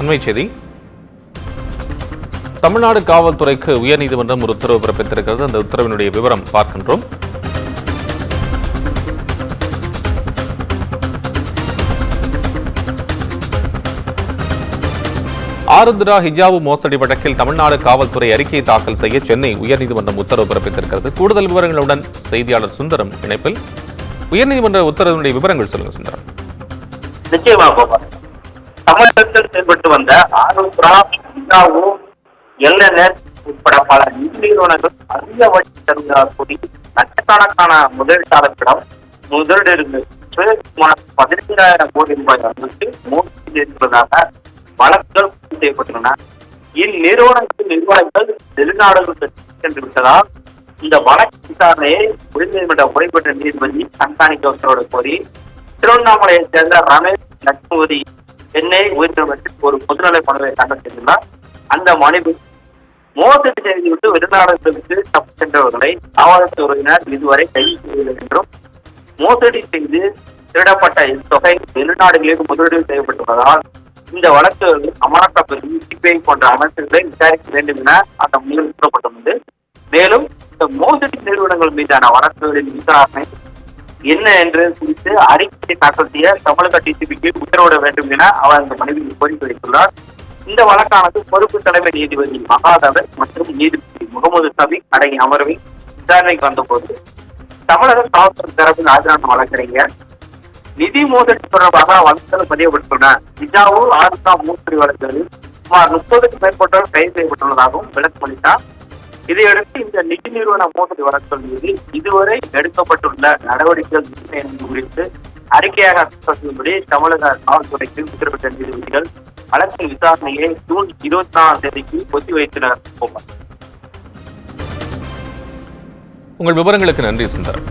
அண்மை செய்தி. தமிழ்நாடு காவல்துறைக்கு உயர்நீதிமன்றம் ஒரு உத்தரவு பிறப்பித்திருக்கிறது. அந்த உத்தரவினுடைய விவரம் பார்க்கின்றோம். ஆருத்ரா ஹிஜாபு மோசடி வழக்கில் தமிழ்நாடு காவல்துறை அறிக்கையை தாக்கல் செய்ய சென்னை உயர்நீதிமன்றம் உத்தரவு பிறப்பித்திருக்கிறது. கூடுதல் விவரங்களுடன் செய்தியாளர் சுந்தரம் இணைப்பில். உயர்நீதிமன்ற உத்தரவினுடைய விவரங்கள் சொல்லுங்க சுந்தரம். நிச்சயமாக தமிழகத்தில் செயல்பட்டு வந்த ஆருத்ரா, ஹிஜாபு, எல்என்எஸ் உட்பட பல நிதி நிறுவனங்கள் அதிக வட்டி தருவதாக லட்சக்கணக்கான முதலீட்டாளர்களிடம் முதலீடு 15,000 கோடி ரூபாய் அளவுக்கு மோசடி செய்துள்ளதாக வழக்குகள் செய்யப்பட்டுள்ளன. இந்நிறுவனத்தின் நிர்வாகிகள் வெளிநாடுகளுக்கு சென்று விட்டதால் இந்த வழக்கு விசாரணையை உயர்நீதிமன்ற முறைப்பட்ட நீதிபதி கண்காணிக்க உத்தரவு கோரி திருவண்ணாமலையைச் சேர்ந்த ரமேஷ் லட்சுமதி சென்னை உயர்நீதிமன்றத்தில் ஒரு பொதுநலை மனுவை தாக்கல் செய்துள்ளார். அந்த மனுவில் மோசடி செய்துவிட்டு வெளிநாடுகளுக்கு தப்பு சென்றவர்களை காவல்துறையினர் இதுவரை கைது செய்யவில்லை என்றும், மோசடி செய்து திருடப்பட்ட இத்தொகை வெளிநாடுகளில் முதலீடு செய்யப்பட்டுள்ளதால் இந்த வழக்கு அமலாக்கப்பிரிவு, சிபிஐ போன்ற அமைப்புகளை விசாரிக்க வேண்டும் என அந்த மனுவில் கூறப்பட்டுள்ளது. மேலும் இந்த மோசடி நிறுவனங்கள் மீதான வழக்குகளின் விசாரணை என்ன என்று குறித்து அறிக்கை தாக்கல் செய்ய தமிழக டிசிபிக்கு உத்தரவிட வேண்டும் என அவர் அந்த மனுவில் கோரிக்கை வைத்துள்ளார். இந்த வழக்கானது பொறுப்பு தலைமை நீதிபதி மகாதவர் மற்றும் நீதிபதி முகமது சபீக் அடங்கிய அமர்வில் விசாரணைக்கு வந்தபோது தமிழக காவல்துறை தரப்பில் ஆஜரான வழக்கறிஞர் நிதி மோசடி தொடர்பாக வழக்குகள் பதியப்பட்டுள்ளன. ஹிஜாபு, ஆருத்ரா மோசடி வழக்குகளில் சுமார் 30க்கும் மேற்பட்டோர் கைது செய்யப்பட்டுள்ளதாகவும் விளக்கமளித்தார். இதையடுத்து இந்த நிதி நிறுவன மோசடி வழக்குகள் மீது இதுவரை எடுக்கப்பட்டுள்ள நடவடிக்கைகள் குறித்து அறிக்கையாக செய்யும்படி தமிழக காவல்துறைக்கு உத்தரவிட்ட நீதிபதிகள் வழக்கின் விசாரணையை ஜூன் 24ஆம் தேதிக்கு ஒத்திவைத்தனர். உங்கள் விவரங்களுக்கு நன்றி சுந்தரம்.